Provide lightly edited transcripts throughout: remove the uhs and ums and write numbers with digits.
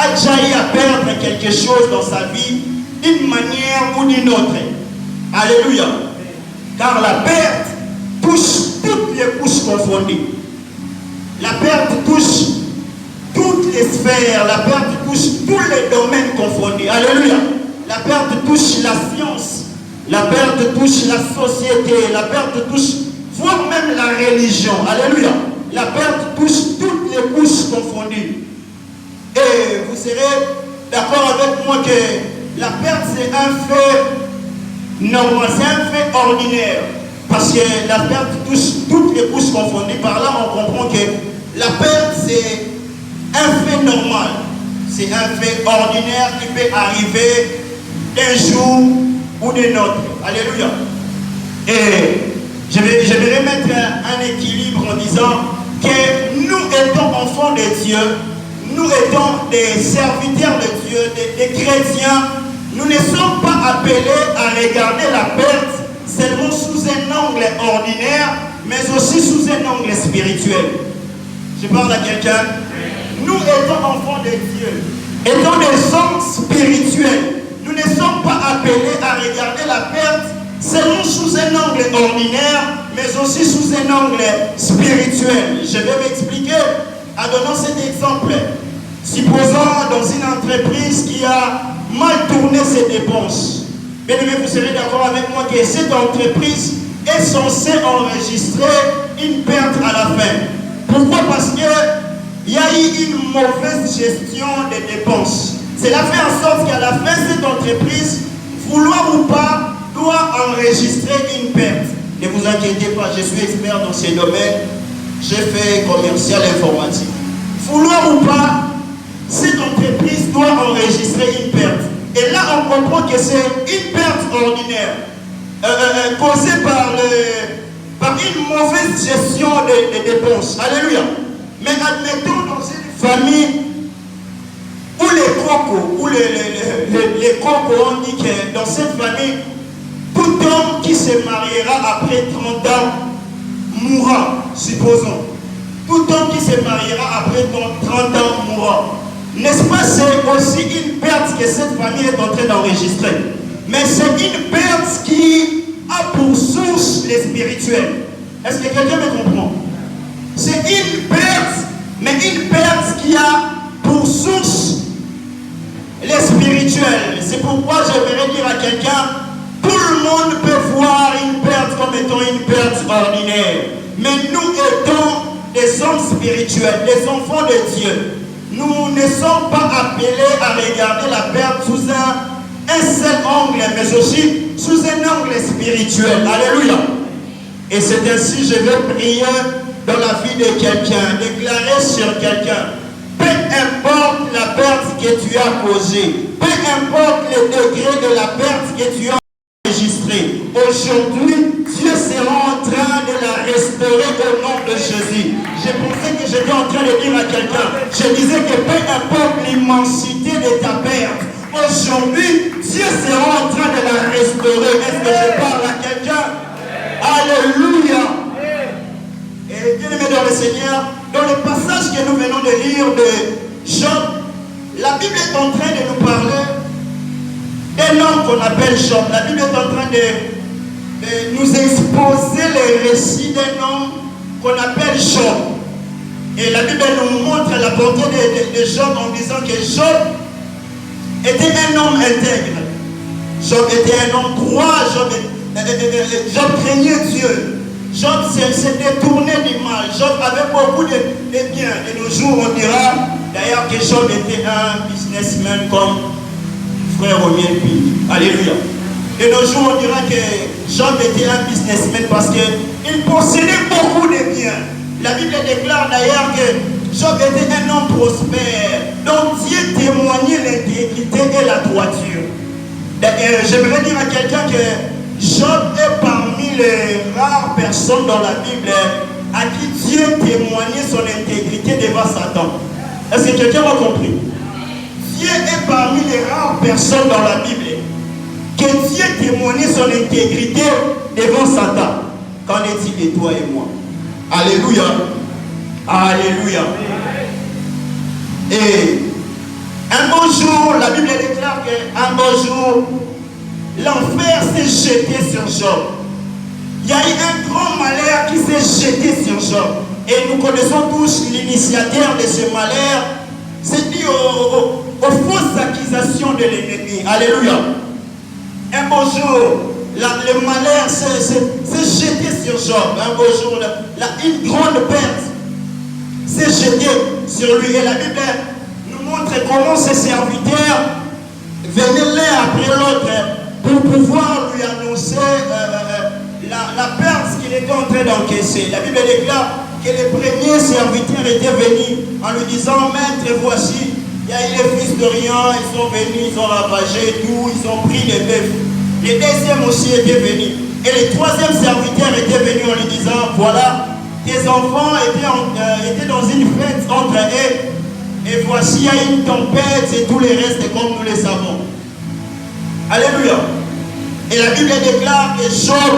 a déjà eu à perdre quelque chose dans sa vie d'une manière ou d'une autre. Alléluia. Car la perte touche toutes les couches confondues. La perte touche toutes les sphères. La perte touche tous les domaines confondus. Alléluia. La perte touche la science. La perte touche la société. La perte touche, voire même la religion. Alléluia. La perte touche toutes les couches confondues. Et vous serez d'accord avec moi que la perte c'est un fait normal, c'est un fait ordinaire. Parce que la perte touche toutes les couches confondues. Par là on comprend que la perte c'est un fait normal. C'est un fait ordinaire qui peut arriver d'un jour ou d'un autre. Alléluia. Et je vais remettre un équilibre en disant que nous étant enfants de Dieu, nous étant des serviteurs de Dieu, des chrétiens, nous ne sommes pas appelés à regarder la perte seulement sous un angle ordinaire, mais aussi sous un angle spirituel. Je parle à quelqu'un. Nous étant enfants de Dieu, étant des hommes spirituels, nous ne sommes pas appelés à regarder la perte seulement sous un angle ordinaire, mais aussi sous un angle spirituel. Je vais m'expliquer en donnant cet exemple. Supposons dans une entreprise qui a mal tourné ses dépenses. Bien aimé, vous serez d'accord avec moi que cette entreprise est censée enregistrer une perte à la fin. Pourquoi? Parce qu'il y a eu une mauvaise gestion des dépenses. Cela fait en sorte qu'à la fin, cette entreprise, vouloir ou pas, doit enregistrer une perte. Ne vous inquiétez pas, je suis expert dans ces domaines. J'ai fait commercial informatique. Vouloir ou pas, cette entreprise doit enregistrer une perte. Et là, on comprend que c'est une perte ordinaire, causée par une mauvaise gestion des dépenses. Alléluia. Mais admettons dans une famille où les cocos ont dit que dans cette famille, tout homme qui se mariera après 30 ans mourra, supposons. Tout homme qui se mariera après 30 ans mourra. N'est-ce pas, c'est aussi une perte que cette famille est en train d'enregistrer. Mais c'est une perte qui a pour source les spirituels. Est-ce que quelqu'un me comprend? C'est une perte, mais une perte qui a pour source les spirituels. C'est pourquoi j'aimerais dire à quelqu'un, tout le monde peut voir une perte comme étant une perte ordinaire. Mais nous étant des hommes spirituels, des enfants de Dieu, nous ne sommes pas appelés à regarder la perte sous un seul angle, mais aussi sous un angle spirituel. Alléluia. Et c'est ainsi je vais prier dans la vie de quelqu'un, déclarer sur quelqu'un. Peu importe la perte que tu as causée, peu importe le degré de la perte que tu as enregistrée, aujourd'hui, Dieu sera en train de la restaurer au nom de Jésus. Je pensais que j'étais en train de dire à quelqu'un, je disais que peu importe l'immensité de ta perte, aujourd'hui, Dieu sera en train de la restaurer. Est-ce que je parle à quelqu'un? Alléluia. Et bien aimé dans le Seigneur, dans le passage que nous venons de lire de Job, la Bible est en train de nous parler d'un homme qu'on appelle Job. La Bible est en train de nous exposer les récits d'un homme qu'on appelle Job. Et la Bible nous montre la bonté de Job en disant que Job était un homme intègre. Job était un homme droit. Job craignait Dieu. Job s'est détourné du mal. Job avait beaucoup de biens. De nos jours, on dira d'ailleurs que Job était un businessman comme frère Romier. Alléluia. De nos jours, on dira que Job était un businessman parce qu'il possédait beaucoup de biens. La Bible déclare d'ailleurs que Job était un homme prospère, dont Dieu témoignait l'intégrité et la droiture. J'aimerais dire à quelqu'un que Job est parmi les rares personnes dans la Bible à qui Dieu témoignait son intégrité devant Satan. Est-ce que quelqu'un a compris? Dieu est parmi les rares personnes dans la Bible que Dieu témoignait son intégrité devant Satan. Qu'en est-il de toi et moi? Alléluia. Alléluia. Et un Bible déclare qu'un beau jour, l'enfer s'est jeté sur Job. Il y a eu un grand malheur qui s'est jeté sur Job. Et nous connaissons tous l'initiateur de ce malheur. C'est dû aux fausses accusations de l'ennemi. Alléluia. Un beau jour, le malheur s'est jeté sur Job. Un beau jour, une grande perte s'est jetée sur lui. Et la Bible nous montre comment ses serviteurs venaient l'un après l'autre pour pouvoir lui annoncer la perte qu'il était en train d'encaisser. La Bible déclare que les premiers serviteurs étaient venus en lui disant: Maître, voici, il y a eu les fils de rien, ils sont venus, ils ont ravagé tout, ils ont pris les bœufs. Les deuxièmes aussi étaient venus. Et les troisièmes serviteurs étaient venus en lui disant: voilà, tes enfants étaient dans une fête entre eux, et voici, il y a une tempête et tout le reste comme nous les savons. Alléluia. Et la Bible déclare que Job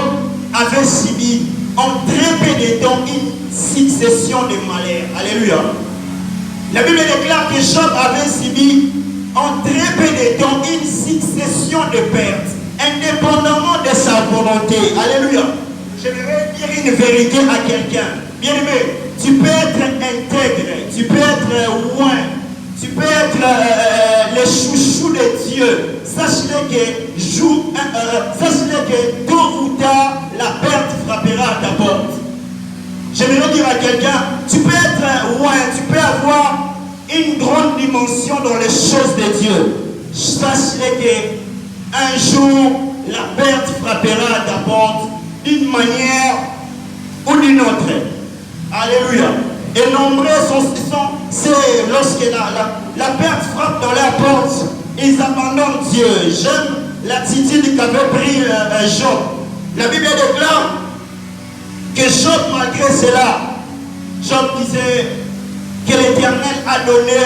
avait subi en très peu de temps une succession de malheurs. Alléluia. La Bible déclare que Job avait subi en très peu de temps une succession de pertes, indépendamment de sa volonté. Alléluia. Je vais dire une vérité à quelqu'un. Bien-aimé, tu peux être intègre, tu peux être loin, tu peux être le chouchou de Dieu. Sache-le que tôt ou tard, la perte frappera à ta porte. J'aimerais dire à quelqu'un, tu peux être loin, tu peux avoir une grande dimension dans les choses de Dieu. Sache-le qu'un jour, la perte frappera à ta porte d'une manière ou d'une autre. Alléluia. Et nombreux c'est lorsque la perte frappe dans leur porte, ils abandonnent Dieu. J'aime l'attitude qu'avait pris Job. La Bible déclare que Job, malgré cela, Job disait que l'Éternel a donné,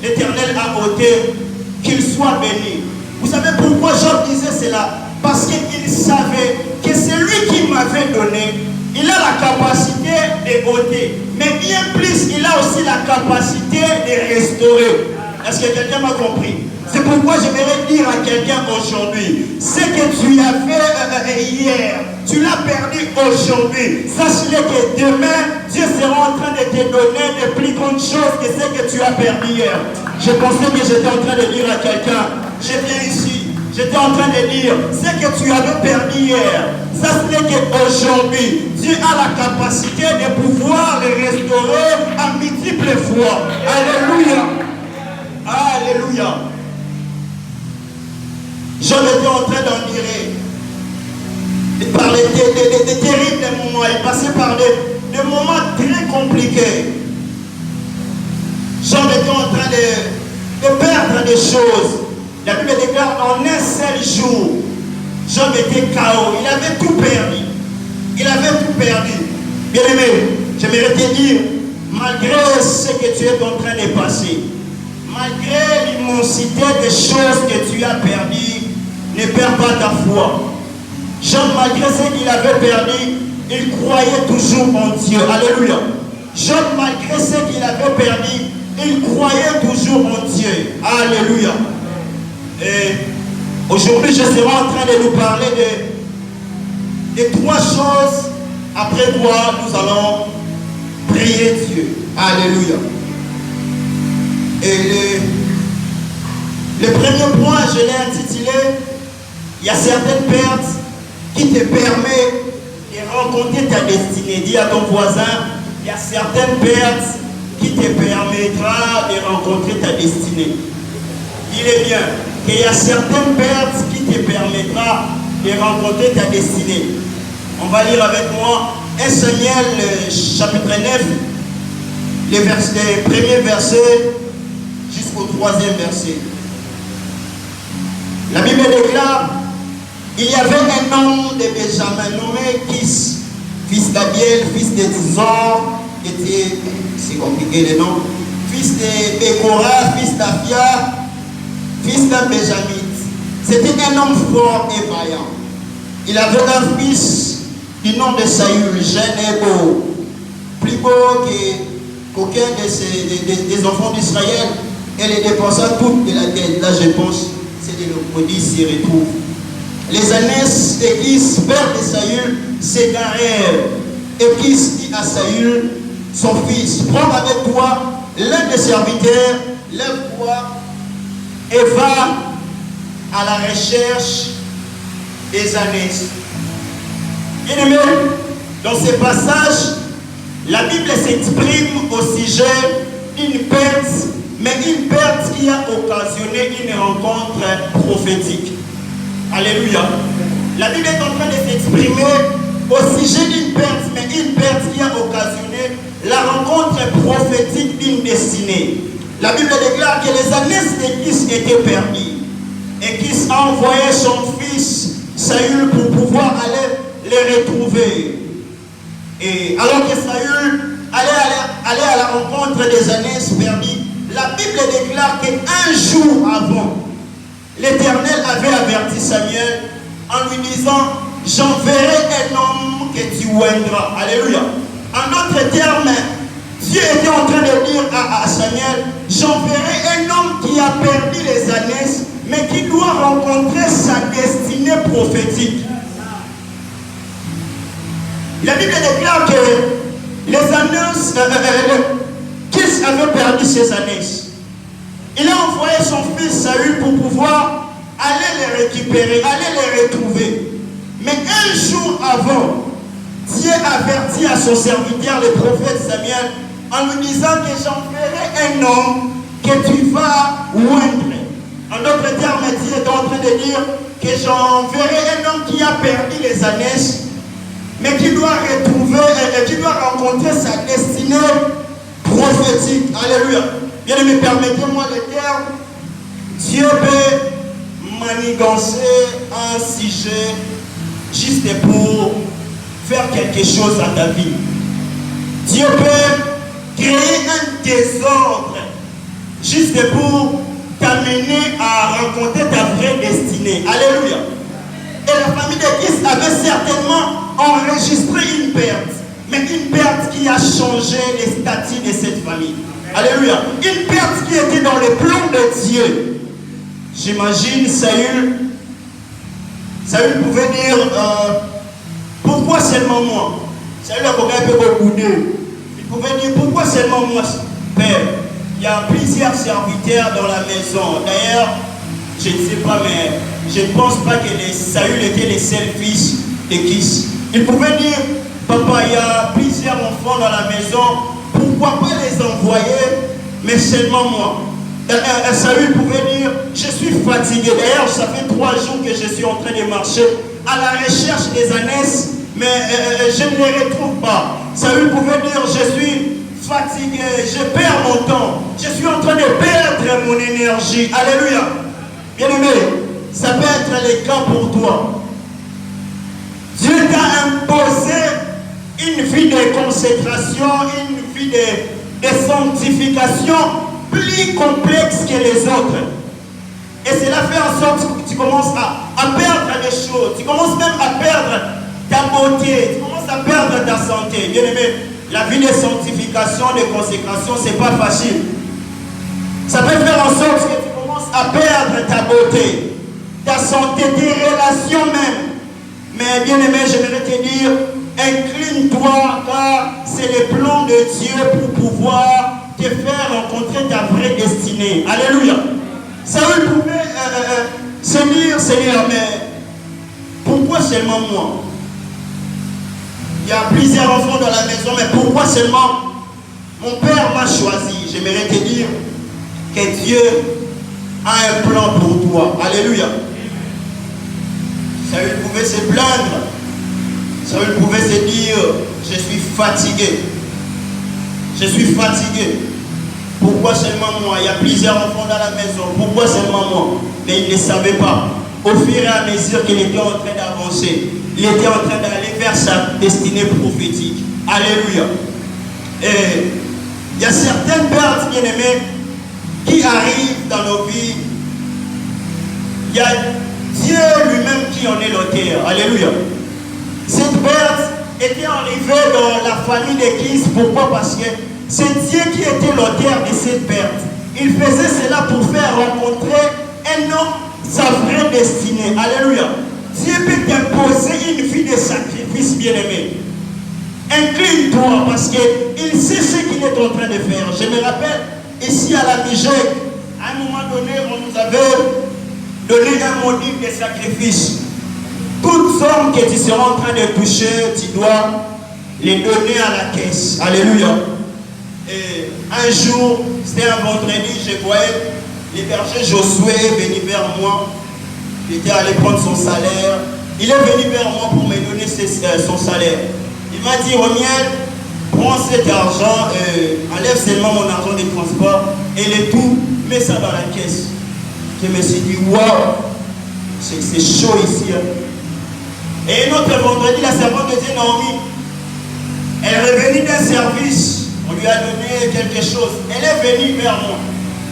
l'Éternel a ôté, qu'il soit béni. Vous savez pourquoi Job disait cela? Parce qu'il savait que c'est lui qui m'avait donné. Il a la capacité de ôter, mais bien plus, il a aussi la capacité de restaurer. Est-ce que quelqu'un m'a compris? C'est pourquoi je voudrais dire à quelqu'un aujourd'hui, ce que tu as fait hier, tu l'as perdu aujourd'hui. Sache-le que demain, Dieu sera en train de te donner de plus grandes choses que ce que tu as perdu hier. Je pensais que j'étais en train de dire à quelqu'un, je viens ici. J'étais en train de dire, ce que tu avais perdu hier, sache-le qu'aujourd'hui, Dieu a la capacité de pouvoir le restaurer à multiples fois. Alléluia. Alléluia. Job était en train d'en dire, de parler de terribles moments. Il passait par des moments très compliqués. Job était en train de perdre des choses. La Bible déclare en un seul jour, Job était KO. Il avait tout perdu. Il avait tout perdu. Bien-aimé, j'aimerais te dire, malgré ce que tu es en train de passer, malgré l'immensité des choses que tu as perdues, ne perds pas ta foi. Job, malgré ce qu'il avait perdu, il croyait toujours en Dieu. Alléluia. Job, malgré ce qu'il avait perdu, il croyait toujours en Dieu. Alléluia. Et aujourd'hui, je serai en train de nous parler de trois choses après quoi nous allons prier Dieu. Alléluia. Et le premier point, je l'ai intitulé, il y a certaines pertes qui te permettent de rencontrer ta destinée. Dis à ton voisin, il y a certaines pertes qui te permettra de rencontrer ta destinée. Il est bien qu'il y a certaines pertes qui te permettra de rencontrer ta destinée. On va lire avec moi 1 Samuel chapitre 9, les premiers versets jusqu'au 3e verset. La Bible déclare, il y avait un homme de Benjamin nommé Kis, fils d'Abiel, fils de Zor, c'est compliqué le nom, fils de Bécora, fils d'Afia, fils d'un Benjamite. C'était un homme fort et vaillant. Il avait un fils du nom de Saül, jeune et beau, plus beau qu'aucun des enfants d'Israël. et les dépensa toutes de la dette. Là, je pense, c'est de l'Ocodie s'y retrouve. Les ânesse et Kis, père de Saül, s'égarèrent. Et Kis dit à Saül, son fils, prends avec toi l'un des serviteurs, lève-toi et va à la recherche des ânesse. Bien-aimé, dans ce passage, la Bible s'exprime au sujet d'une perte, mais une perte qui a occasionné une rencontre prophétique. Alléluia. La Bible est en train de s'exprimer au sujet d'une perte, mais une perte qui a occasionné la rencontre prophétique d'une destinée. La Bible déclare que les ânesse de Kis étaient perdus. Et Kis a envoyé son fils Saül pour pouvoir aller les retrouver. Et alors que Saül allait à la rencontre des ânesse perdus, la Bible déclare qu'un jour avant, l'Éternel avait averti Samuel en lui disant, j'enverrai un homme que tu oindras. Alléluia. En d'autres termes, Dieu était en train de dire à Samuel, j'enverrai un homme qui a perdu les ânesse, mais qui doit rencontrer sa destinée prophétique. La Bible déclare que les ânesse, Kis avait perdu ses ânesse. Il a envoyé son fils Saül pour pouvoir aller les récupérer, aller les retrouver. Mais un jour avant, Dieu avertit à son serviteur, le prophète Samuel, en lui disant que j'enverrai un homme que tu vas oindre. En d'autres termes, Dieu est en train de dire que j'enverrai un homme qui a perdu les ânesse, mais qui doit retrouver, qui doit rencontrer sa destinée prophétique. Alléluia. Bien aimé, permettez-moi le terme. Dieu peut manigancer un sujet juste pour faire quelque chose à ta vie. Dieu peut créer un désordre juste pour t'amener à rencontrer ta vraie destinée. Alléluia. Et la famille de Kis avait certainement enregistré une perte, mais une perte qui a changé les statuts de cette famille. Alléluia. Une perte qui était dans les plans de Dieu. J'imagine Saül pouvait dire pourquoi seulement moi? Saül a un peu beaucoup d'eux. Il pouvait dire pourquoi seulement moi, Père? Il y a plusieurs serviteurs dans la maison. D'ailleurs, je ne sais pas, mais je ne pense pas que Saül était le seul fils de Kis. Il pouvait dire, papa, il y a plusieurs enfants dans la maison, pourquoi pas les envoyer, mais seulement moi? Saül pouvait dire, je suis fatigué. D'ailleurs, ça fait 3 jours que je suis en train de marcher à la recherche des ânesse, mais je ne les retrouve pas. Saül pouvait dire, je suis fatigué, je perds mon temps, je suis en train de perdre mon énergie. Alléluia. Bien-aimé, ça peut être le cas pour toi. Dieu t'a imposé une vie de consécration, une vie de sanctification plus complexe que les autres. Et cela fait en sorte que tu commences à perdre des choses. Tu commences même à perdre ta beauté. Tu commences à perdre ta santé. Bien aimé, la vie de sanctification, de consécration, ce n'est pas facile. Ça peut faire en sorte que tu commences à perdre ta beauté, ta santé, tes relations même. Mais bien aimé, j'aimerais te dire, incline-toi car c'est le plan de Dieu pour pouvoir te faire rencontrer ta vraie destinée. Alléluia. Saül pouvait se dire, Seigneur, mais pourquoi seulement moi? Il y a plusieurs enfants dans la maison, mais pourquoi seulement mon père m'a choisi? J'aimerais te dire que Dieu a un plan pour toi. Alléluia. Saül pouvait se plaindre. Saül pouvait se dire, je suis fatigué. Je suis fatigué. Pourquoi seulement moi? Il y a plusieurs enfants dans la maison. Pourquoi seulement moi? Mais il ne savait pas. Au fur et à mesure qu'il était en train d'avancer, il était en train d'aller vers sa destinée prophétique. Alléluia. Et il y a certaines pertes, bien-aimées, qui arrivent dans nos vies. Il y a Dieu lui-même qui en est l'auteur. Alléluia. Cette perte était arrivée dans la famille de Kis. Pourquoi? Parce que c'est Dieu qui était l'auteur de cette perte. Il faisait cela pour faire rencontrer un homme sa vraie destinée. Alléluia. Dieu peut t'imposer une vie de sacrifice, bien-aimé. Incline-toi parce qu'il sait ce qu'il est en train de faire. Je me rappelle, ici à la Niger, à un moment donné, on nous avait donné un module de sacrifice. Toutes sommes que tu seras en train de toucher, tu dois les donner à la caisse. Alléluia. Et un jour, c'était un vendredi, je voyais le berger Josué venir vers moi. Il était allé prendre son salaire. Il est venu vers moi pour me donner son salaire. Il m'a dit, Romiel, prends cet argent, enlève seulement mon argent de transport et le tout, mets ça dans la caisse. Je me suis dit, waouh, c'est chaud ici. Hein. Et un autre vendredi, la servante de Dieu, Naomi, elle est revenue d'un service. On lui a donné quelque chose. Elle est venue vers moi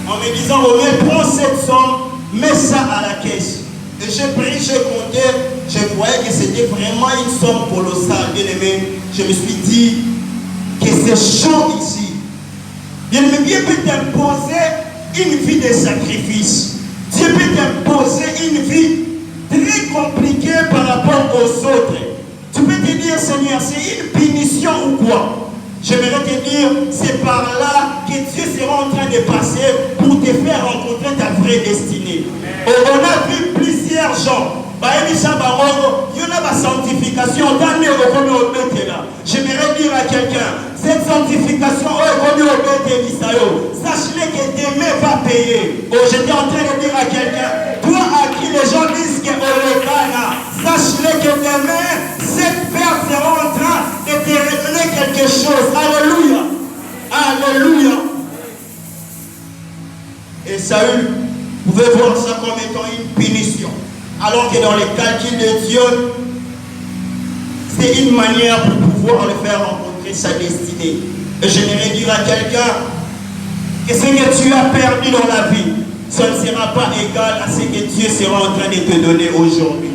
en me disant, Romiel, prends cette somme, mets ça à la caisse. Et j'ai pris, j'ai compté, je voyais que c'était vraiment une somme colossale, bien aimé. Je me suis dit que c'est chaud ici. Bien aimé, Dieu peut t'imposer une vie de sacrifice. Dieu peut t'imposer une vie très compliquée par rapport aux autres. Tu peux te dire, Seigneur, c'est une punition ou quoi? J'aimerais te dire, c'est par là que Dieu sera en train de passer pour te faire rencontrer ta vraie destinée. On a vu plusieurs gens. Il y a la sanctification. J'aimerais dire à quelqu'un, cette sanctification, sache-le que demain va payer. J'étais en train de dire à quelqu'un, toi à qui les gens disent que sache-le que demain, cette perte sera en train de te révéler quelque chose. Alléluia. Alléluia. Et Saül pouvait voir ça comme étant une punition. Alors que dans les calculs de Dieu, c'est une manière pour pouvoir le faire rencontrer sa destinée. Et j'aimerais dire à quelqu'un que ce que tu as perdu dans la vie, ça ne sera pas égal à ce que Dieu sera en train de te donner aujourd'hui.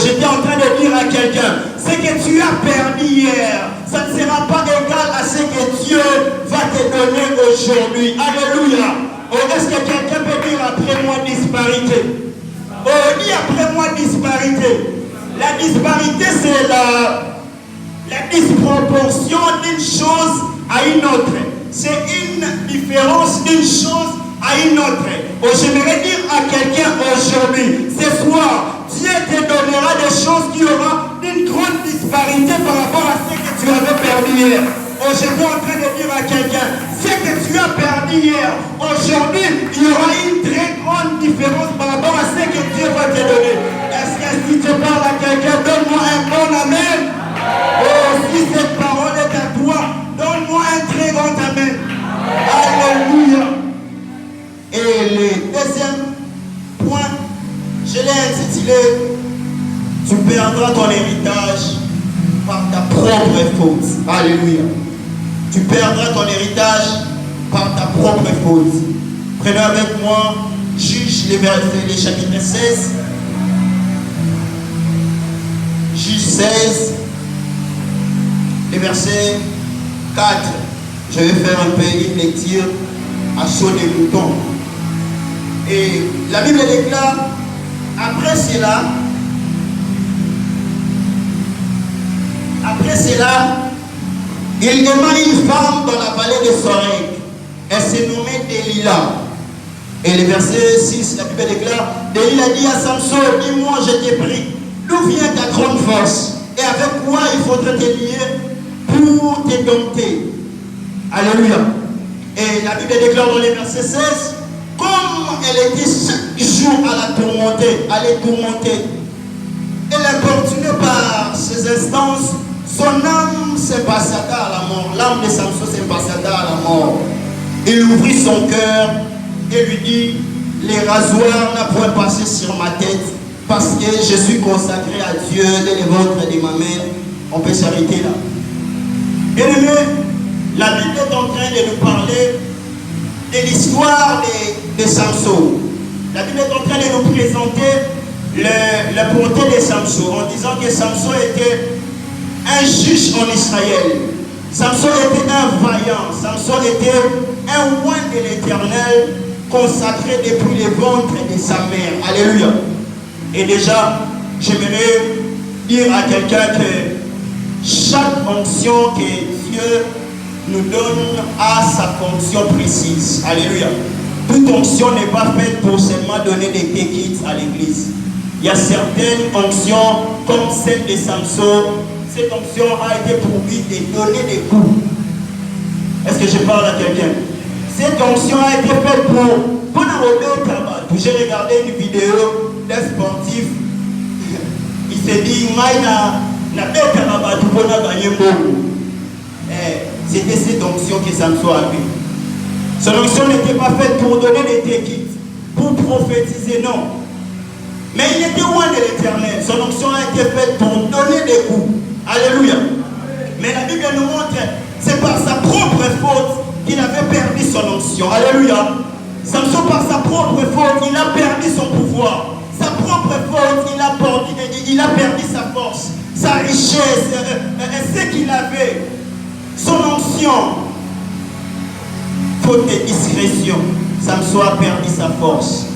J'étais en train de dire à quelqu'un, ce que tu as perdu hier, ça ne sera pas égal à ce que Dieu va te donner aujourd'hui. Alléluia. Est-ce que quelqu'un peut dire après moi disparité? Dit après moi disparité. La disparité, c'est la disproportion d'une chose à une autre. C'est une différence d'une chose à une autre. J'aimerais dire à quelqu'un aujourd'hui, ce soir, Dieu te donnera des choses qui auront une grande disparité par rapport à ce que tu avais perdu hier. J'étais en train de dire à quelqu'un, ce que tu as perdu hier, aujourd'hui, il y aura une très grande différence par rapport à ce que Dieu va te donner. Est-ce que si tu parles à quelqu'un, donne-moi un bon amen. Si cette parole est à toi, donne-moi un très grand amen. Alléluia. Et le deuxième point, je l'ai intitulé, tu perdras ton héritage par ta propre faute. Alléluia. Tu perdras ton héritage par ta propre faute. Prenez avec moi Juge les chapitres 16. Juge 16, les versets 4. Je vais faire un peu une lecture à chaud des moutons. Et la Bible déclare, après cela, il aima une femme dans la vallée de Sorek. Elle se nommait Delilah. Et le verset 6, la Bible déclare, Delilah dit à Samson, dis-moi, je t'ai pris. D'où vient ta grande force? Et avec quoi il faudrait te lier pour te dompter? Alléluia. Et la Bible déclare dans le verset 16, comme elle était chaque jour à la tourmenter, à les tourmenter, elle importunée par ses instances, son âme s'impatienta à la mort. L'âme de Samson s'impatienta à la mort. Il ouvrit son cœur et lui dit, les rasoirs n'a point passé sur ma tête parce que je suis consacré à Dieu dès le ventre de ma mère. On peut s'arrêter là. Bien aimé, la Bible est en train de nous parler de l'histoire de Samson. La Bible est en train de nous présenter la bonté de Samson en disant que Samson était un juge en Israël. Samson était un vaillant. Samson était un oint de l'Éternel consacré depuis les ventres de sa mère. Alléluia. Et déjà, j'aimerais dire à quelqu'un que chaque onction que Dieu nous donne a sa fonction précise. Alléluia. Toute onction n'est pas faite pour seulement donner des kits à l'église. Il y a certaines onctions, comme celle de Samson. Cette onction a été pour lui de donner des coups. Est-ce que je parle à quelqu'un? Cette onction a été faite pour j'ai regardé une vidéo d'un sportif. Il s'est dit, c'était cette onction que Samson avait. Son onction n'était pas faite pour donner des téquites, pour prophétiser, non. Mais il était loin de l'Éternel. Son onction a été faite pour donner des coups. Alléluia. Mais la Bible nous montre, c'est par sa propre faute qu'il avait perdu son onction. Alléluia. Samson, par sa propre faute, il a perdu son pouvoir. Sa propre faute, il a perdu sa force, sa richesse, ce qu'il avait. Son onction, faute de discrétion, Samson a perdu sa force.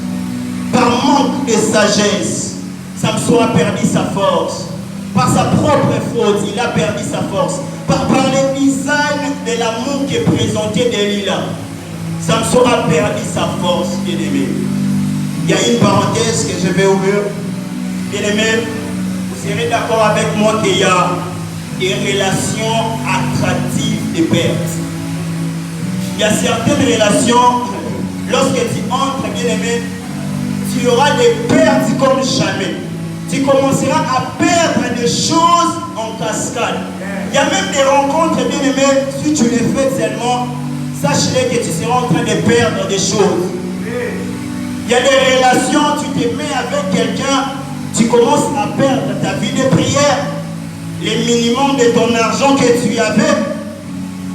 Par manque de sagesse, Samson a perdu sa force. Par sa propre faute, il a perdu sa force. Par le design de l'amour qui est présenté Delilah, Samson a perdu sa force, bien-aimé. Il y a une parenthèse que je vais ouvrir. Bien-aimé, vous serez d'accord avec moi qu'il y a des relations attractives de perte. Il y a certaines relations, lorsque tu entres, bien-aimé, tu auras des pertes comme jamais. Tu commenceras à perdre des choses en cascade. Il y a même des rencontres, bien-aimé, si tu les fais seulement, sache-les que tu seras en train de perdre des choses. Il y a des relations, tu te mets avec quelqu'un, tu commences à perdre ta vie de prière, les minimums de ton argent que tu avais,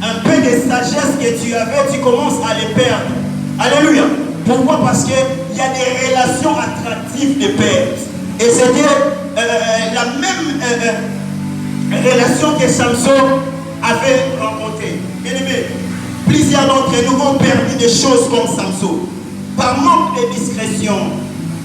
un peu de sagesse que tu avais, tu commences à les perdre. Alléluia. Pourquoi? Parce qu'il y a des relations attractives de perte. Et c'était la même relation que Samson avait rencontrée. Bien aimé, plusieurs d'entre nous ont perdu des choses comme Samson. Par manque de discrétion,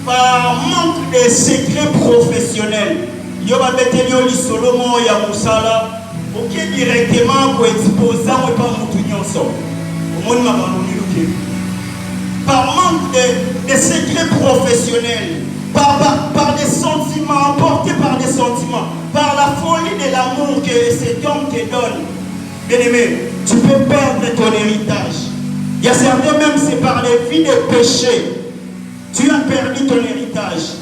par manque de secrets professionnels. Yoba betelio li solomo ya musala, ok directement ko exposa ou pas mutunyoso. Au monde m'a banuni. Par manque de secrets professionnels, par des sentiments, emportés par des sentiments, par la folie de l'amour que cet homme te donne. Bien aimé, tu peux perdre ton héritage. Il y a certains même, c'est par les vies de péché. Tu as perdu ton héritage.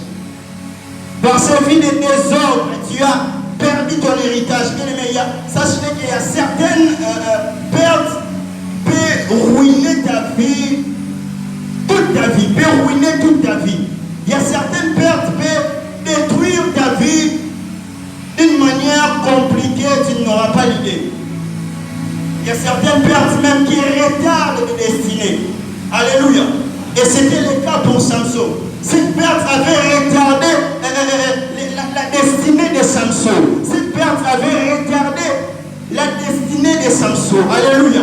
Par ces vies de désordre, tu as perdu ton héritage. Bien aimé, sache qu'il y a certaines pertes qui peuvent ruiner ta vie, toute ta vie, peut ruiner toute ta vie. Il y a certaines pertes qui peuvent détruire ta vie d'une manière compliquée, tu n'auras pas l'idée. Il y a certaines pertes même qui retardent de destinée. Alléluia. Et c'était le cas pour Samson. Cette perte avait retardé la destinée de Samson. Cette perte avait retardé la destinée de Samson. Alléluia.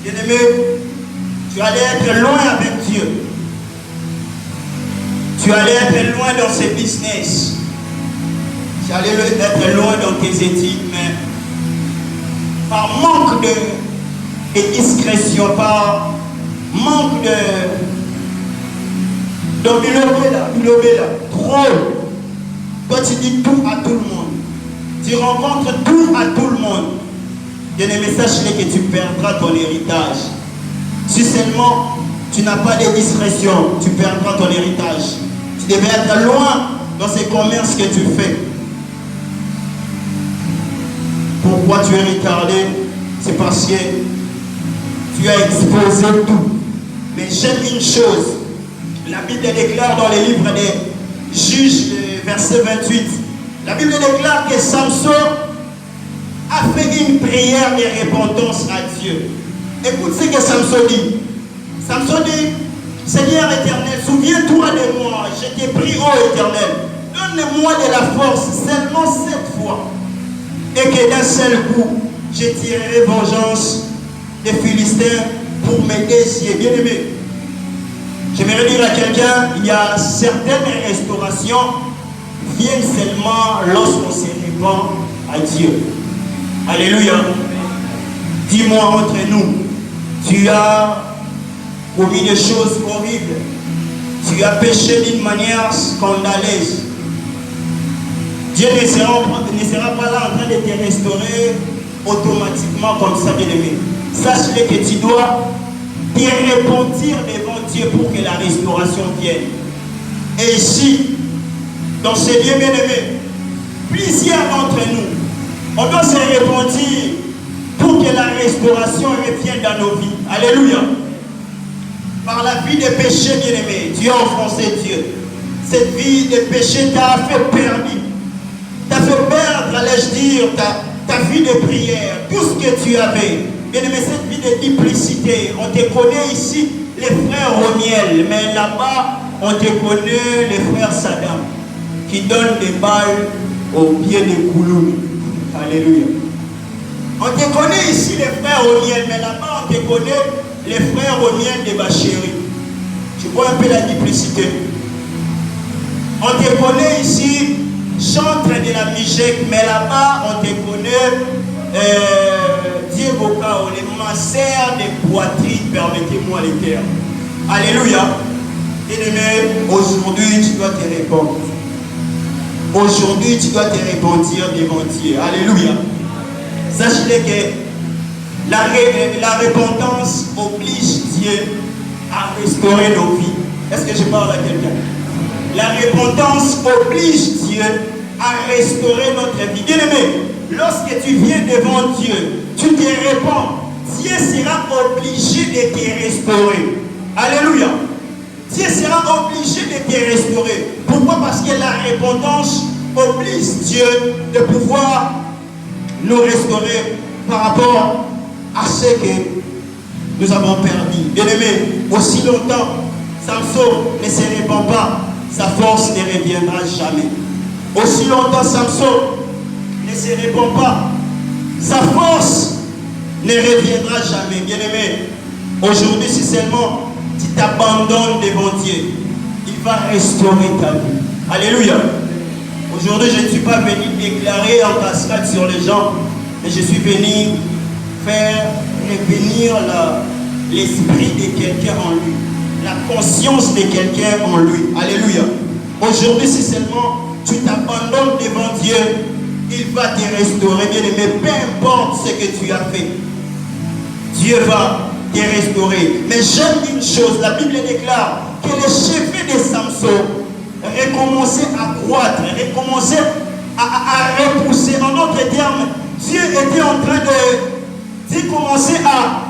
Bien-aimé, tu allais être loin avec Dieu. Tu allais être loin dans ses business. Tu allais être loin dans tes études, mais par manque de discrétion, par manque trop. Toi tu dis tout à tout le monde. Tu rencontres tout à tout le monde. Il y a des messages que tu perdras ton héritage. Si seulement tu n'as pas de discrétion, tu perdras ton héritage. Tu devais être loin dans ces commerces que tu fais. Pourquoi tu es retardé? C'est parce que tu as exposé tout. Mais j'aime une chose. La Bible déclare dans les livres des Juges, verset 28. La Bible déclare que Samson a fait une prière de repentance à Dieu. Écoute ce que Samson dit. Samson dit, Seigneur éternel, souviens-toi de moi. Je t'ai pris, ô éternel. Donne-moi de la force seulement cette fois. Et que d'un seul coup, je tirerai vengeance des Philistins pour m'aider si bien aimé. J'aimerais dire à quelqu'un, il y a certaines restaurations viennent seulement lorsqu'on se répand à Dieu. Alléluia. Dis-moi entre nous, tu as commis des choses horribles. Tu as péché d'une manière scandaleuse. Dieu ne sera pas là en train de te restaurer automatiquement comme ça, bien-aimé. Sache-le que tu dois te repentir devant Dieu pour que la restauration vienne. Et ici, dans ce lieu, bien-aimé, plusieurs d'entre nous, on doit se repentir pour que la restauration revienne dans nos vies. Alléluia. Par la vie de péché, bien-aimé, tu as offensé Dieu. Cette vie de péché t'a fait perdre. T'a fait perdre, allais-je dire, ta vie de prière, tout ce que tu avais. Bien-aimé, cette vie de duplicité, on te connaît ici, les frères Romiel, mais là-bas, on te connaît les frères Saddam, qui donnent des balles au pied des Kouloum. Alléluia. On te connaît ici les frères Romiel, mais là-bas, on te connaît les frères Romiel de Bachéry. Tu vois un peu la duplicité. On te connaît ici, chantre de la Mijek, mais là-bas, on te connaît Diego Kao, les masseurs des poitrines, permettez-moi les termes. Alléluia. Bien-aimé, aujourd'hui, tu dois te répandre. Aujourd'hui, tu dois te repentir devant Dieu. Alléluia. Sachez que la repentance oblige Dieu à restaurer nos vies. Est-ce que je parle à quelqu'un? La repentance oblige Dieu à restaurer notre vie. Bien-aimé, lorsque tu viens devant Dieu, tu te répands, Dieu sera obligé de te restaurer. Alléluia. Dieu sera obligé de te restaurer. Pourquoi? Parce que la repentance oblige Dieu de pouvoir nous restaurer par rapport à ce que nous avons perdu. Bien-aimé, aussi longtemps Samson ne se répand pas, sa force ne reviendra jamais. Aussi longtemps Samson ne se répand pas, sa force ne reviendra jamais. Bien-aimé, aujourd'hui, si seulement tu t'abandonnes devant Dieu, il va restaurer ta vie. Alléluia. Aujourd'hui, je ne suis pas venu déclarer en cascade sur les gens, mais je suis venu faire revenir l'esprit de quelqu'un en lui, la conscience de quelqu'un en lui. Alléluia. Aujourd'hui, si seulement tu t'abandonnes devant Dieu, il va te restaurer, bien-aimé, peu importe ce que tu as fait. Dieu va te restaurer. Mais j'aime une chose, la Bible déclare que les cheveux de Samson recommençaient à croître, recommençaient à repousser. En d'autres termes, Dieu était en train de commencer à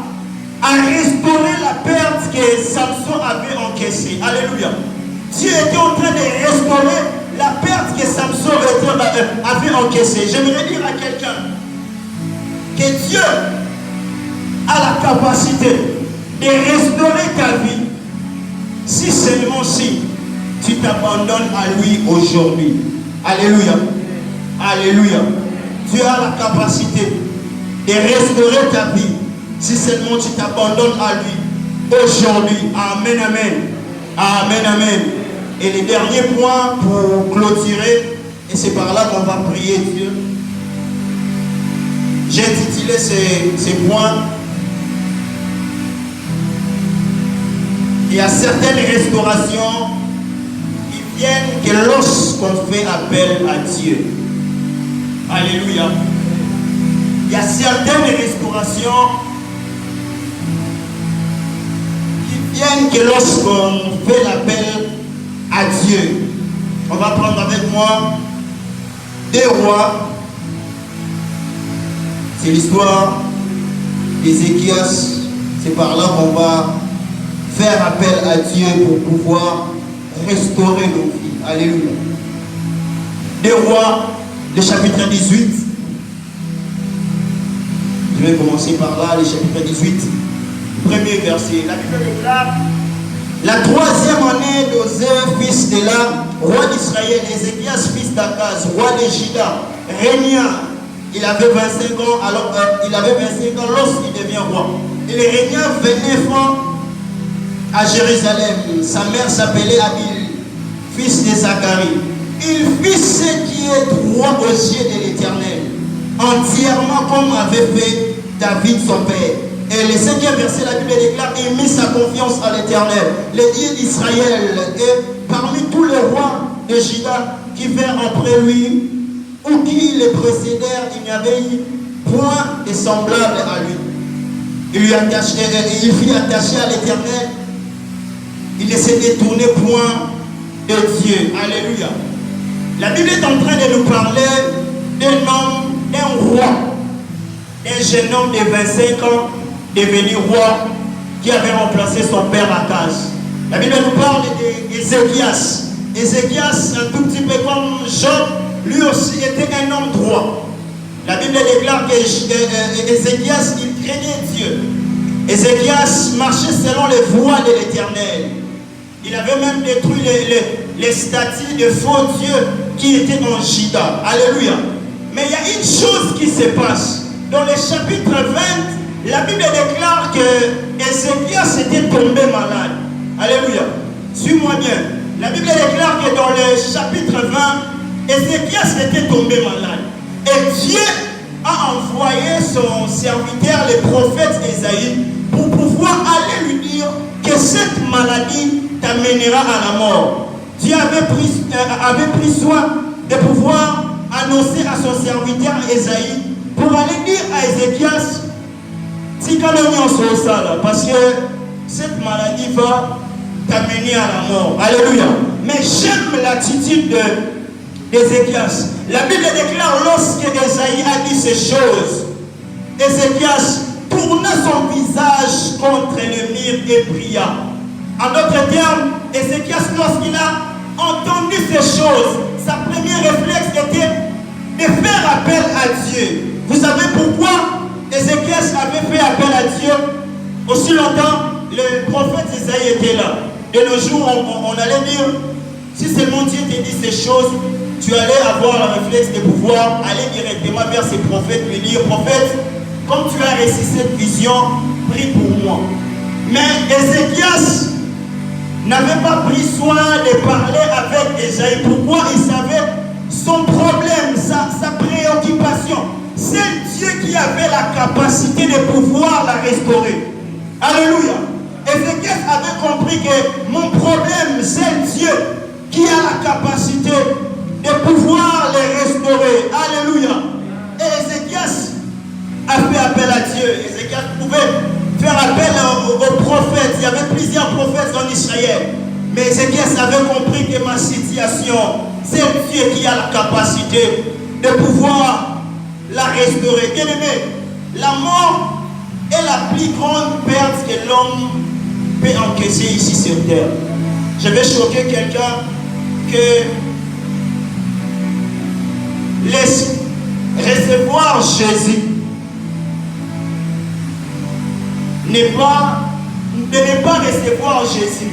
restaurer la perte que Samson avait encaissée. Alléluia. Dieu était en train de restaurer la perte que Samson avait encaissée. J'aimerais dire à quelqu'un que Dieu a la capacité de restaurer ta vie si seulement si tu t'abandonnes à lui aujourd'hui. Alléluia. Alléluia. Dieu a la capacité de restaurer ta vie si seulement tu t'abandonnes à lui aujourd'hui. Amen, amen. Amen, amen. Et le dernier point pour clôturer, et c'est par là qu'on va prier Dieu. J'ai intitulé ces points. Il y a certaines restaurations qui viennent que lorsqu'on fait appel à Dieu. Alléluia. Il y a certaines restaurations qui viennent que lorsqu'on fait l'appel à Dieu. On va prendre avec moi 2 Rois. C'est l'histoire d'Ézéchias. C'est par là qu'on va faire appel à Dieu pour pouvoir restaurer nos vies. Alléluia. 2 Rois, le chapitre 18. Je vais commencer par là, le chapitre 18. Premier verset. La Bible déclare: la 3e année d'Osée, fils de la roi d'Israël, Ézéchias, fils d'Akaz, roi de Juda, régna. Il avait 25 ans, alors il avait 25 ans lorsqu'il devient roi. il régna 29 ans à Jérusalem. Sa mère s'appelait Abil, fils de Zacharie. Il fit ce qui est droit aux yeux de l'Éternel, entièrement comme avait fait David son père. Et le 5e verset, la Bible déclare: il mit sa confiance à l'Éternel, le Dieu d'Israël. Et parmi tous les rois de Juda qui vinrent après lui, ou qui les précédèrent, il n'y avait point de semblable à lui. Il fut attaché à l'Éternel. Il ne se détournait point de Dieu. Alléluia. La Bible est en train de nous parler d'un homme, d'un roi, un jeune homme de 25 ans, devenu roi, qui avait remplacé son père Akaz. La Bible nous parle d'Ézéchias. Ézéchias, un tout petit peu comme Job, lui aussi était un homme droit. La Bible déclare que Ézéchias, il craignait Dieu. Ézéchias marchait selon les voies de l'Éternel. Il avait même détruit les statues de faux dieux qui étaient en Juda. Alléluia. Mais il y a une chose qui se passe. Dans le chapitre 20, la Bible déclare que Ézéchias était tombé malade. Alléluia. Suis-moi bien. La Bible déclare que dans le chapitre 20, Ézéchias était tombé malade. Et Dieu a envoyé son serviteur, le prophète Ésaïe, pour pouvoir aller lui dire que cette maladie t'amènera à la mort. Dieu avait pris soin de pouvoir annoncer à son serviteur Ésaïe pour aller dire à Ézéchias, parce que cette maladie va t'amener à la mort. Alléluia. Mais j'aime l'attitude d'Ézéchias. La Bible déclare, lorsque Ésaïe a dit ces choses, Ézéchias tourna son visage contre le mur et pria. En d'autres termes, Ézéchias, lorsqu'il a entendu ces choses, sa première réflexe était de faire appel à Dieu. Vous savez pourquoi Ézéchias avait fait appel à Dieu? Aussi longtemps, le prophète Isaïe était là. De nos jours, on allait dire, si seulement Dieu te dit ces choses, tu allais avoir le réflexe de pouvoir aller directement vers ces prophètes, lui dire, prophète, comme tu as réussi cette vision, prie pour moi. Mais Ézéchias n'avait pas pris soin de parler avec Isaïe. Pourquoi? Il savait son problème, sa préoccupation. C'est Dieu qui avait la capacité de pouvoir la restaurer. Alléluia. Ézéchias avait compris que mon problème, c'est Dieu qui a la capacité de pouvoir les restaurer. Alléluia. Et Ézéchias a fait appel à Dieu. Ézéchias pouvait faire appel aux prophètes. Il y avait plusieurs prophètes en Israël. Mais Ézéchias avait compris que ma situation, c'est Dieu qui a la capacité de pouvoir la restaurer. Bien aimé, la mort est la plus grande perte que l'homme peut encaisser ici sur terre. Je vais choquer quelqu'un que laisse recevoir Jésus de ne pas recevoir Jésus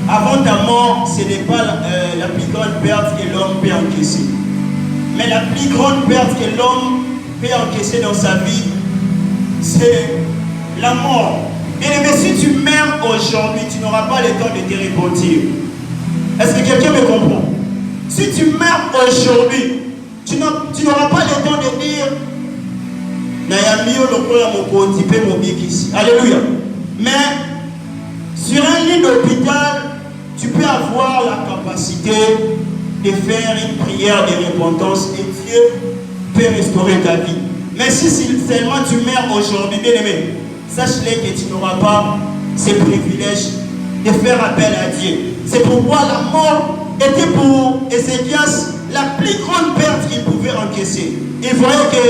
avant ta mort, ce n'est pas la plus grande perte que l'homme peut encaisser. Mais la plus grande perte que l'homme peut encaisser dans sa vie, c'est la mort. Et mais si tu meurs aujourd'hui, tu n'auras pas le temps de te repentir. Est-ce que quelqu'un me comprend? Si tu meurs aujourd'hui, tu n'auras pas le temps de dire Alléluia. Mais sur un lit d'hôpital, tu peux avoir la capacité de faire une prière de repentance et Dieu peut restaurer ta vie. Mais si seulement tu meurs aujourd'hui, bien aimé, sache-le que tu n'auras pas ce privilège de faire appel à Dieu. C'est pourquoi la mort était pour Ézéchias la plus grande perte qu'il pouvait encaisser. Il voyait que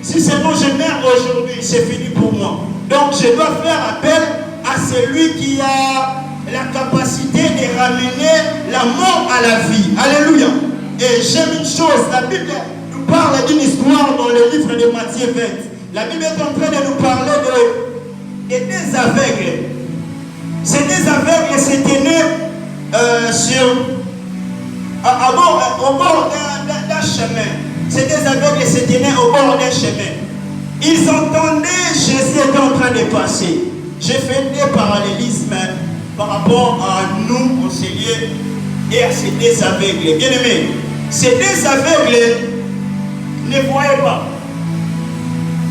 si seulement je meurs aujourd'hui, c'est fini pour moi. Donc je dois faire appel à celui qui a la capacité de ramener la mort à la vie. Alléluia. Et j'aime une chose, la Bible nous parle d'une histoire dans le livre de Matthieu 20. La Bible est en train de nous parler de des aveugles. Ces deux aveugles s'étaient nés au bord d'un chemin. Ces deux aveugles s'étaient nés au bord d'un chemin. Ils entendaient Jésus était en train de passer. J'ai fait des parallélismes par rapport à nous, conseillers, et à ces deux aveugles. Bien aimés, ces deux aveugles ne voyaient pas.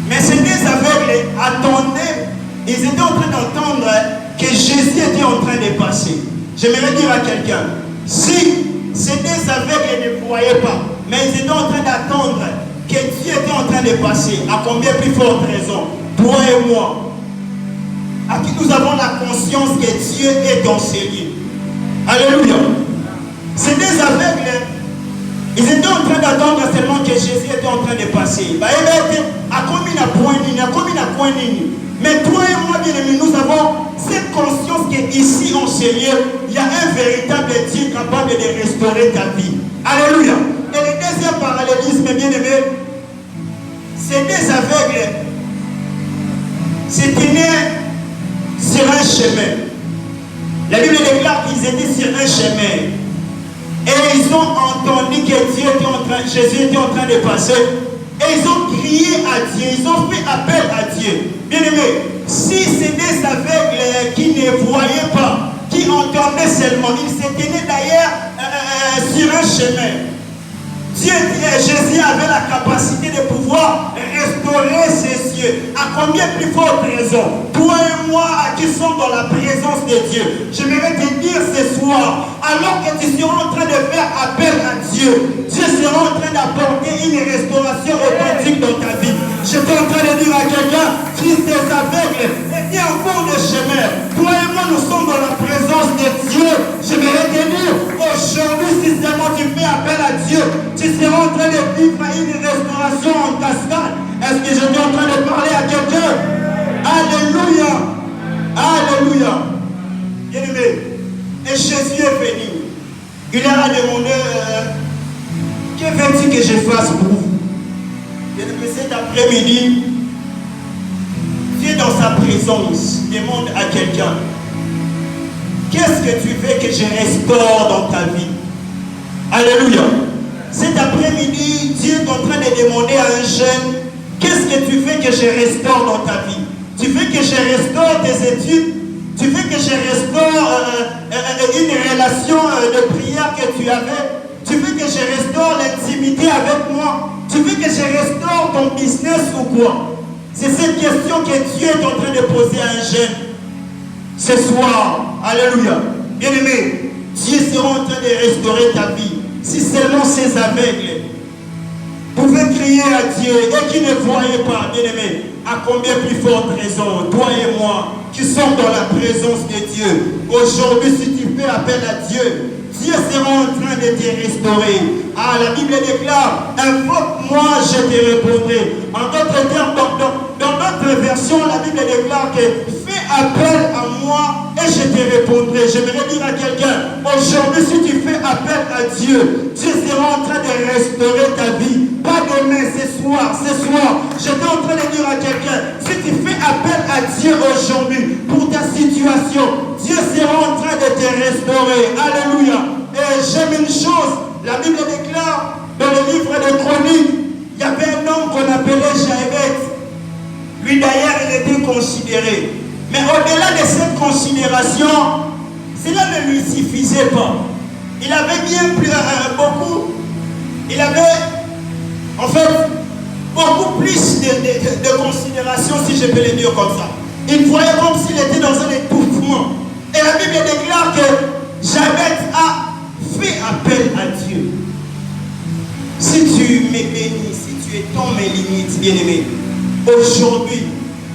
Mais ces deux aveugles attendaient, ils étaient en train d'entendre que Jésus était en train de passer. J'aimerais dire à quelqu'un, si ces deux aveugles ne voyaient pas, mais ils étaient en train d'attendre que Dieu était en train de passer, à combien plus forte raison, toi et moi, à qui nous avons la conscience que Dieu est dans ces lieux. Alléluia. Ces deux aveugles, ils étaient en train d'attendre seulement que Jésus était en train de passer. Mais toi et moi, bien-aimés, nous avons cette conscience qu'ici en Seigneur, il y a un véritable Dieu capable de restaurer ta vie. Alléluia. Et le deuxième parallélisme, bien-aimé, ces deux aveugles se tenaient sur un chemin. La Bible déclare qu'ils étaient sur un chemin. Et ils ont entendu que Jésus était en train de passer. Et ils ont crié à Dieu. Ils ont fait appel à Dieu. Bien aimé, si c'est des aveugles qui ne voyaient pas, qui entendaient seulement, ils se tenaient d'ailleurs sur un chemin. Jésus avait la capacité de pouvoir restaurer ses cieux. À combien plus forte raison, toi et moi qui sommes dans la présence de Dieu, j'aimerais te dire ce soir, alors que tu seras en train de faire appel à Dieu, Dieu sera en train d'apporter une restauration authentique dans ta vie. Je suis en train de dire à quelqu'un, fils des aveugles, et en cours de chemin, toi et moi nous sommes dans la présence de Dieu. J'aimerais te dire, aujourd'hui, si seulement tu fais appel à Dieu, tu seras en train de vivre une restauration en cascade. Est-ce que je suis en train de parler à quelqu'un? Alléluia. Alléluia. Bien-aimé, et Jésus est venu. Il leur a demandé, que veux-tu que je fasse pour vous? Bien-aimé, cet après-midi, Dieu dans sa présence demande à quelqu'un, qu'est-ce que tu veux que je restaure dans ta vie? Alléluia. Cet après-midi, Dieu est en train de demander à un jeune, qu'est-ce que tu veux que je restaure dans ta vie? Tu veux que je restaure tes études? Tu veux que je restaure une relation de prière que tu avais? Tu veux que je restaure l'intimité avec moi? Tu veux que je restaure ton business ou quoi? C'est cette question que Dieu est en train de poser à un jeune ce soir. Alléluia. Bien-aimé, Dieu sera en train de restaurer ta vie. Si seulement ces aveugles pouvaient crier à Dieu et qui ne voyaient pas, bien-aimé, à combien plus forte raison, toi et moi, qui sommes dans la présence de Dieu, aujourd'hui, si tu fais appel à Dieu, Dieu sera en train de te restaurer. Ah, la Bible déclare, invoque-moi, je te répondrai. En d'autres termes, dans notre version, la Bible déclare que fais appel à moi et je te répondrai. J'aimerais dire à quelqu'un, aujourd'hui, si tu fais appel à Dieu, Dieu sera en train de restaurer ta vie. Pas demain, ce soir. J'étais en train de dire à quelqu'un, si tu fais appel à Dieu aujourd'hui pour ta situation, Dieu sera en train de te restaurer. Alléluia. Et j'aime une chose, la Bible déclare dans le livre de Chroniques, il y avait un homme qu'on appelait Jaïbeth. Lui d'ailleurs, il était considéré. Mais au-delà de cette considération, cela ne lui suffisait pas. Il avait bien plus, il avait en fait beaucoup plus de considération, si je peux le dire comme ça. Il voyait comme s'il était dans un étouffement. Et la Bible déclare que Jaïbeth a fait appel à Dieu. Si tu me bénis, si tu étends mes limites, bien-aimé, aujourd'hui,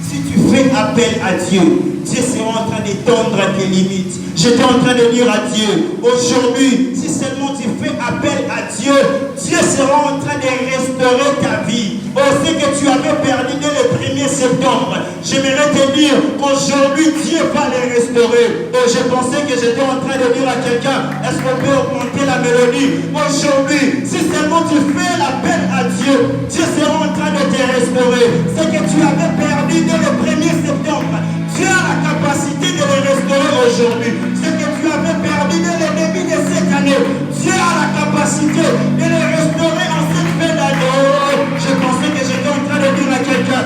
si tu fais appel à Dieu, Dieu sera en train d'étendre tes limites. J'étais en train de dire à Dieu, aujourd'hui, si seulement tu fais appel à Dieu, Dieu sera en train de restaurer ta vie. Oh, ce que tu avais perdu dès le 1er septembre, j'aimerais te dire qu'aujourd'hui, Dieu va les restaurer. Oh, je pensais que j'étais en train de dire à quelqu'un, est-ce qu'on peut augmenter la mélodie? Aujourd'hui, si seulement tu fais l'appel à Dieu, Dieu sera en train de te restaurer. Ce que tu avais perdu dès le 1er septembre, Dieu a la capacité de les restaurer aujourd'hui. Ce que tu avais perdu dès le début de cette année, Dieu a la capacité de les restaurer en cette fin d'année. Je pensais que j'étais en train de dire à quelqu'un,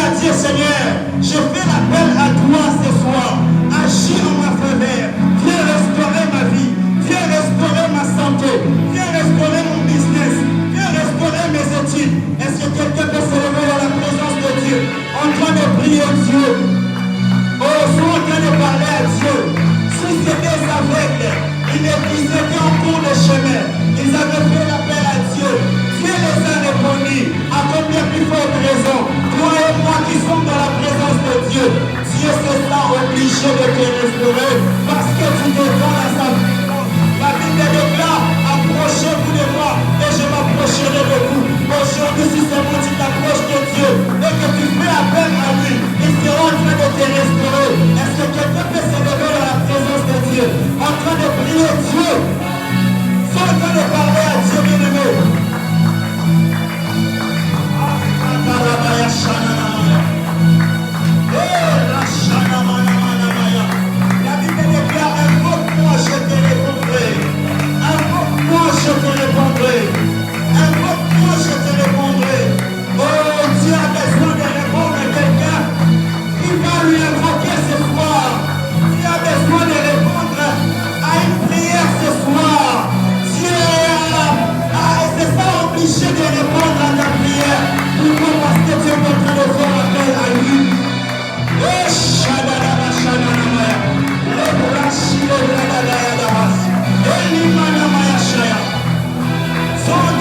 à Dieu, Seigneur, je fais l'appel à toi ce soir. Agis en ma faveur. Viens restaurer ma vie. Viens restaurer ma santé. Viens restaurer mon business. Viens restaurer mes études. Est-ce que quelqu'un peut se lever dans la présence de Dieu en train de prier Dieu? Oh, sois en train de parler à Dieu. Si c'était des aveugles, ils étaient en cours de chemin. Ils avaient fait l'appel à Dieu. Dieu les a répondus. À combien plus forte raison, toi et moi qui sommes dans la présence de Dieu, Dieu se sent obligé de te restaurer parce que tu dépends à sa puissance. La Bible déclare, approchez-vous de moi et je m'approcherai de vous. Aujourd'hui, si seulement tu t'approches de Dieu et que tu fais appel à lui, il sera en train de te restaurer. Est-ce que quelqu'un peut se lever dans la présence de Dieu, en train de prier Dieu, sans en train de parler à Dieu bien-aimé? La Bible déclare, invoque-moi, je te répondrai. Invoque-moi, je te répondrai. Invoque-moi, je te répondrai. Oh, Dieu a besoin de répondre à quelqu'un qui va lui invoquer ce soir. Dieu a besoin de répondre à une prière ce soir. Dieu se sent obligé de répondre à ta prière. Pourquoi? Parce que tu es en train de faire appel à lui. Son